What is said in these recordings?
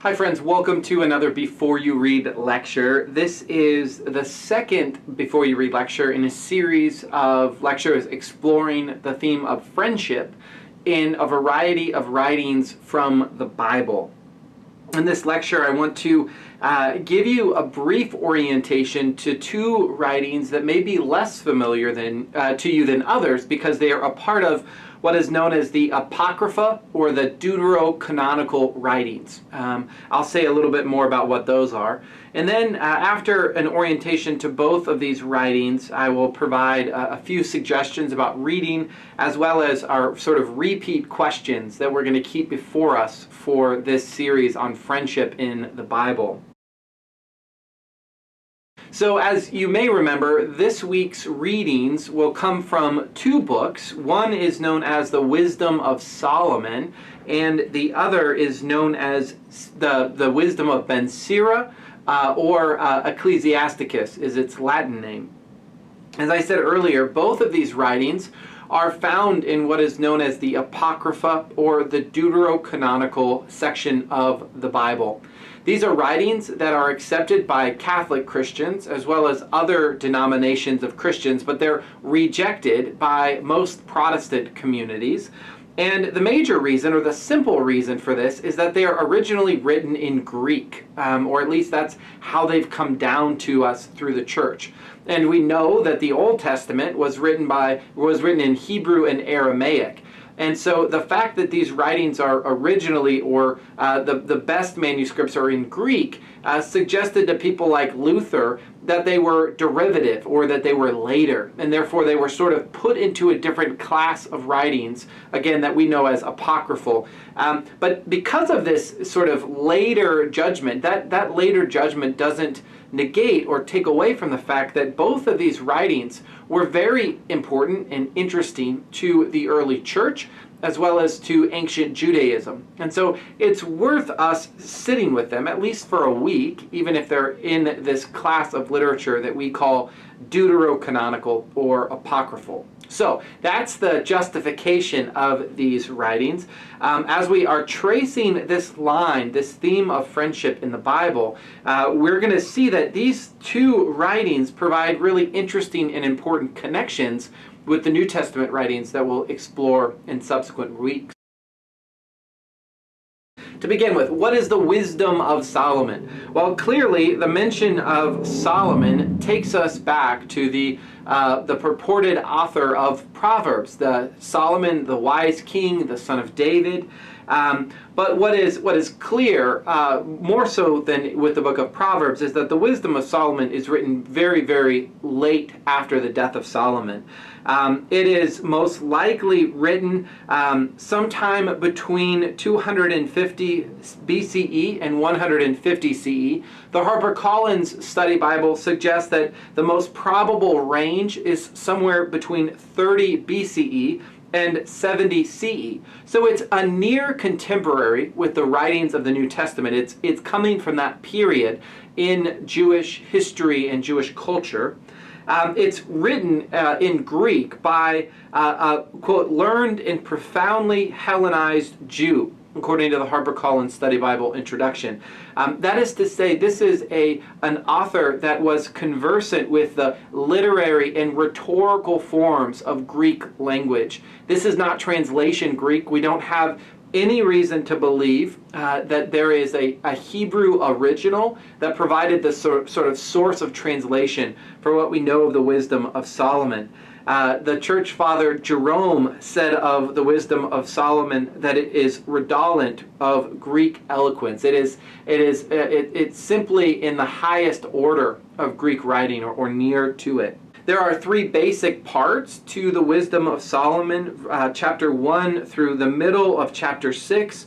Hi friends, welcome to another Before You Read lecture. This is the second Before You Read lecture in a series of lectures exploring the theme of friendship in a variety of writings from the Bible. In this lecture, I want to give you a brief orientation to two writings that may be less familiar to you than others because they are a part of what is known as the Apocrypha or the Deuterocanonical writings. I'll say a little bit more about what those are. And then after an orientation to both of these writings, I will provide a few suggestions about reading as well as our sort of repeat questions that we're going to keep before us for this series on friendship in the Bible. So as you may remember, this week's readings will come from two books. One is known as the Wisdom of Solomon, and the other is known as the Wisdom of Ben Sirach, or Ecclesiasticus is its Latin name. As I said earlier, both of these writings are found in what is known as the Apocrypha or the Deuterocanonical section of the Bible. These are writings that are accepted by Catholic Christians as well as other denominations of Christians, but they're rejected by most Protestant communities. And the major reason, or the simple reason for this, is that they are originally written in Greek, or at least that's how they've come down to us through the church. And we know that the Old Testament was written in Hebrew and Aramaic. And so the fact that these writings are originally, or the best manuscripts are in Greek, suggested to people like Luther that they were derivative or that they were later, and therefore they were sort of put into a different class of writings, again, that we know as apocryphal. But because of this sort of later judgment, that later judgment doesn't negate or take away from the fact that both of these writings were very important and interesting to the early church as well as to ancient Judaism. And so it's worth us sitting with them, at least for a week, even if they're in this class of literature that we call deuterocanonical or apocryphal. So that's the justification of these writings. As we are tracing this line, this theme of friendship in the Bible, we're going to see that these two writings provide really interesting and important connections with the New Testament writings that we'll explore in subsequent weeks. To begin with, what is the Wisdom of Solomon? Well, clearly the mention of Solomon takes us back to the purported author of Proverbs, the Solomon, the wise king, the son of David. But what is clear, more so than with the book of Proverbs, is that the Wisdom of Solomon is written very, very late after the death of Solomon. It is most likely written sometime between 250 BCE and 150 CE. The HarperCollins Study Bible suggests that the most probable range is somewhere between 30 BCE and 70 CE. So it's a near contemporary with the writings of the New Testament. It's coming from that period in Jewish history and Jewish culture. It's written in Greek by a, quote, learned and profoundly Hellenized Jew, according to the HarperCollins Study Bible introduction. That is to say, this is an author that was conversant with the literary and rhetorical forms of Greek language. This is not translation Greek. We don't have any reason to believe that there is a Hebrew original that provided the sort of source of translation for what we know of the Wisdom of Solomon. The church father Jerome said of the Wisdom of Solomon that it is redolent of Greek eloquence. It's simply in the highest order of Greek writing or near to it. There are three basic parts to the Wisdom of Solomon. Chapter 1 through the middle of chapter 6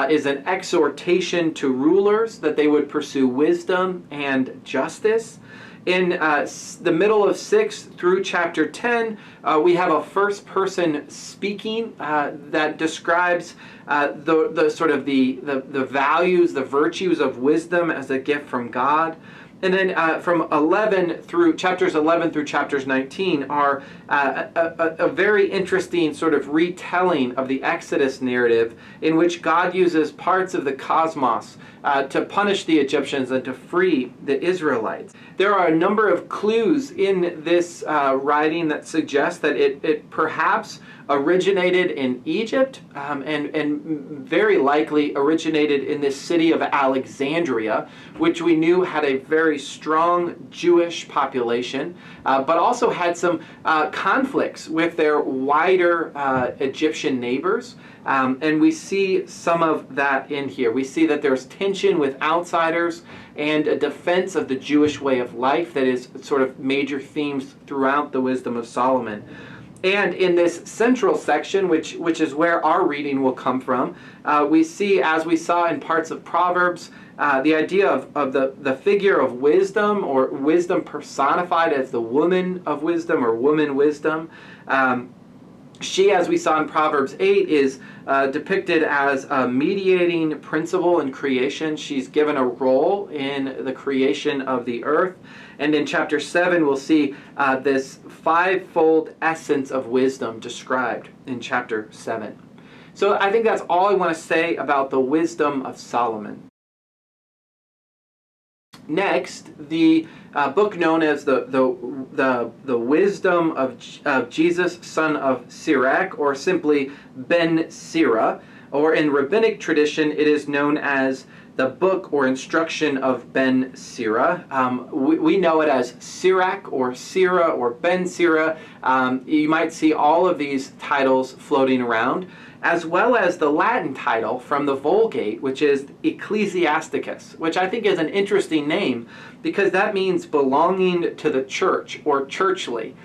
is an exhortation to rulers that they would pursue wisdom and justice. In the middle of 6 through chapter 10, we have a first person speaking that describes the values, the virtues of wisdom as a gift from God. And then from chapters 11 through chapters 19 are a very interesting sort of retelling of the Exodus narrative, in which God uses parts of the cosmos to punish the Egyptians and to free the Israelites. There are a number of clues in this writing that suggest that it perhaps originated in Egypt, and very likely originated in this city of Alexandria, which we knew had a very strong Jewish population, but also had some conflicts with their wider Egyptian neighbors. And we see some of that in here. We see that there's tension with outsiders and a defense of the Jewish way of life that is sort of major themes throughout the Wisdom of Solomon. And in this central section, which is where our reading will come from, we see, as we saw in parts of Proverbs, the idea of the figure of wisdom, or wisdom personified as the woman of wisdom, or woman wisdom. She, as we saw in Proverbs 8, is depicted as a mediating principle in creation. She's given a role in the creation of the earth. And in chapter 7, we'll see this fivefold essence of wisdom described in chapter 7. So I think that's all I want to say about the Wisdom of Solomon. Next, the book known as the Wisdom of Jesus, son of Sirach, or simply Ben Sira, or in rabbinic tradition, it is known as the book or instruction of Ben Sira. We know it as Sirach or Sira or Ben Sira. You might see all of these titles floating around, as well as the Latin title from the Vulgate, which is Ecclesiasticus, which I think is an interesting name because that means belonging to the church or churchly.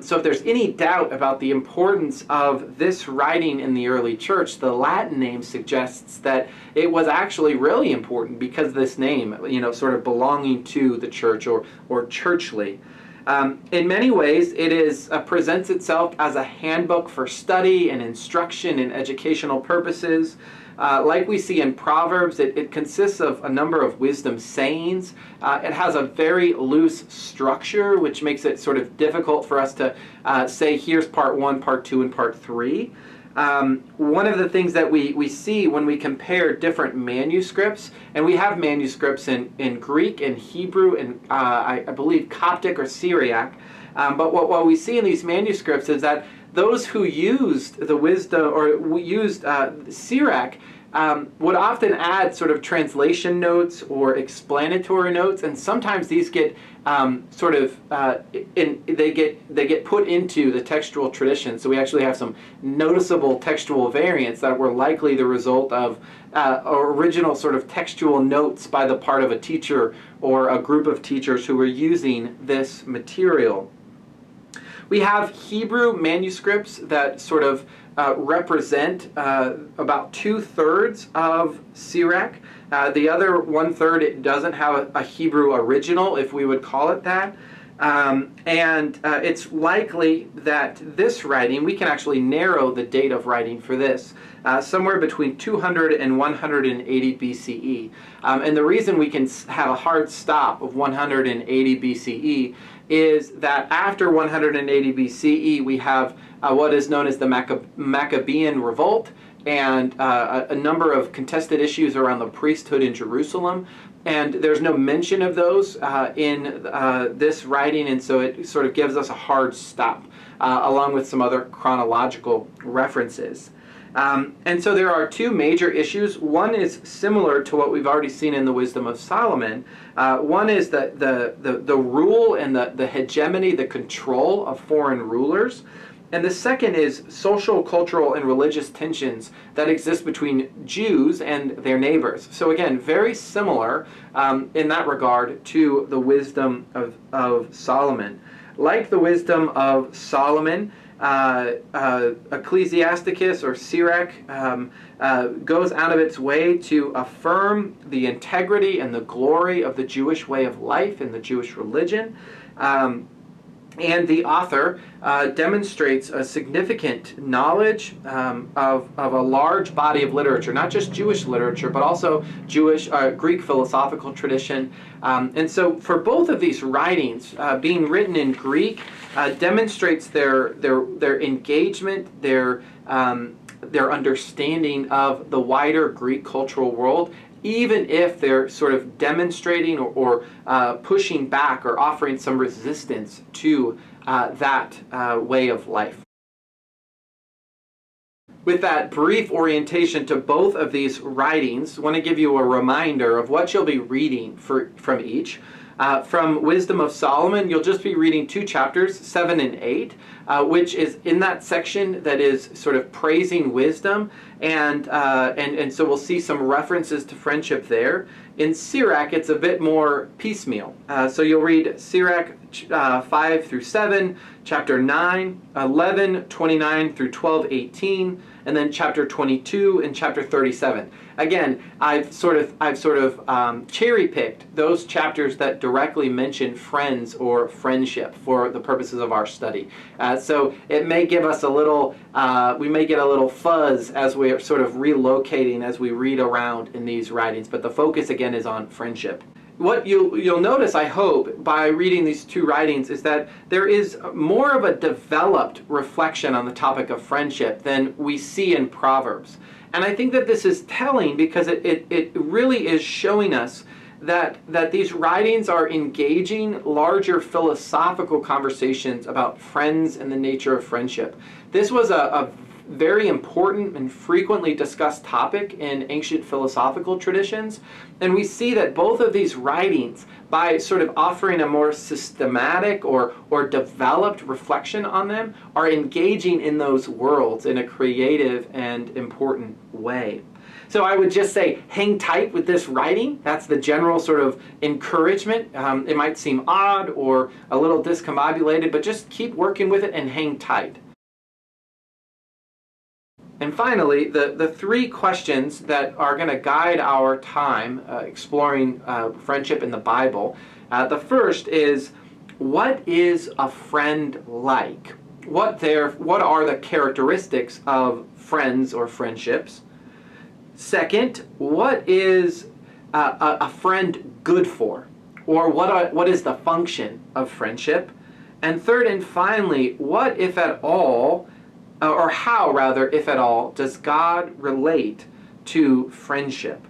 So if there's any doubt about the importance of this writing in the early church, the Latin name suggests that it was actually really important because of this name, sort of belonging to the church or churchly. In many ways, it presents itself as a handbook for study and instruction and educational purposes. Like we see in Proverbs, it consists of a number of wisdom sayings. It has a very loose structure, which makes it sort of difficult for us to say, here's part 1, part 2, and part 3. One of the things that we see when we compare different manuscripts, and we have manuscripts in Greek and Hebrew and I believe Coptic or Syriac, but what we see in these manuscripts is that those who used the wisdom or used Sirach would often add sort of translation notes or explanatory notes, and sometimes these get they get put into the textual tradition. So we actually have some noticeable textual variants that were likely the result of original sort of textual notes by the part of a teacher or a group of teachers who were using this material. We have Hebrew manuscripts that sort of represent about 2/3 of Sirach. The other 1/3, it doesn't have a Hebrew original, if we would call it that. And it's likely that this writing, we can actually narrow the date of writing for this, somewhere between 200 and 180 BCE. And the reason we can have a hard stop of 180 BCE is that after 180 BCE, we have what is known as the Maccabean Revolt, and a number of contested issues around the priesthood in Jerusalem. And there's no mention of those in this writing, and so it sort of gives us a hard stop, along with some other chronological references. And so there are two major issues. One is similar to what we've already seen in the Wisdom of Solomon. One is the rule and the hegemony, the control of foreign rulers. And the second is social, cultural, and religious tensions that exist between Jews and their neighbors. So again, very similar in that regard to the Wisdom of Solomon. Like the Wisdom of Solomon, Ecclesiasticus or Sirach goes out of its way to affirm the integrity and the glory of the Jewish way of life and the Jewish religion. And the author demonstrates a significant knowledge of a large body of literature, not just Jewish literature, but also Greek philosophical tradition. And so for both of these writings, being written in Greek demonstrates their engagement, their understanding of the wider Greek cultural world, even if they're sort of demonstrating or pushing back or offering some resistance to that way of life. With that brief orientation to both of these writings, I want to give you a reminder of what you'll be reading from each. From Wisdom of Solomon, you'll just be reading 2 chapters, 7 and 8, which is in that section that is sort of praising wisdom, and so we'll see some references to friendship there. In Sirach, it's a bit more piecemeal. So you'll read Sirach 5 through 7, chapter 9, 11, 29 through 12, 18, and then chapter 22 and chapter 37. Again, I've sort of cherry-picked those chapters that directly mention friends or friendship for the purposes of our study. So it may give us a little, we may get a little fuzz as we're sort of relocating as we read around in these writings, but the focus again is on friendship. What you'll notice, I hope, by reading these 2 writings is that there is more of a developed reflection on the topic of friendship than we see in Proverbs. And I think that this is telling because it really is showing us that these writings are engaging larger philosophical conversations about friends and the nature of friendship. This was a very important and frequently discussed topic in ancient philosophical traditions. And we see that both of these writings, by sort of offering a more systematic or developed reflection on them, are engaging in those worlds in a creative and important way. So I would just say, hang tight with this writing. That's the general sort of encouragement. It might seem odd or a little discombobulated, but just keep working with it and hang tight. And finally, the 3 questions that are going to guide our time exploring friendship in the Bible. The first is, what is a friend like? What are the characteristics of friends or friendships? Second, what is a friend good for? Or what is the function of friendship? And third and finally, what, if at all, or how rather, if at all, does God relate to friendship?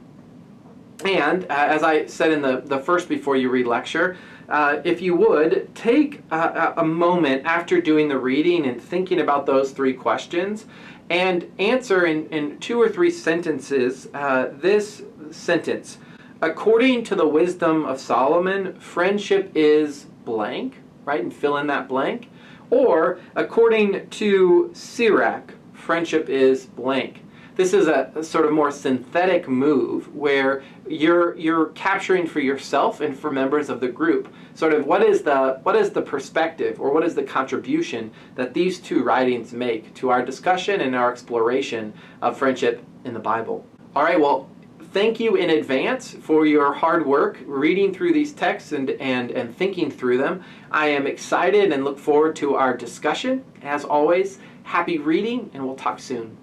And as I said in the first Before You Read lecture, if you would, take a moment after doing the reading and thinking about those 3 questions and answer in 2 or 3 sentences this sentence. According to the wisdom of Solomon, friendship is blank, right? And fill in that blank. Or, according to Sirach, friendship is blank. This is a sort of more synthetic move where you're capturing for yourself and for members of the group sort of what is the perspective or what is the contribution that these 2 writings make to our discussion and our exploration of friendship in the Bible. All right, well, thank you in advance for your hard work reading through these texts and thinking through them. I am excited and look forward to our discussion. As always, happy reading, and we'll talk soon.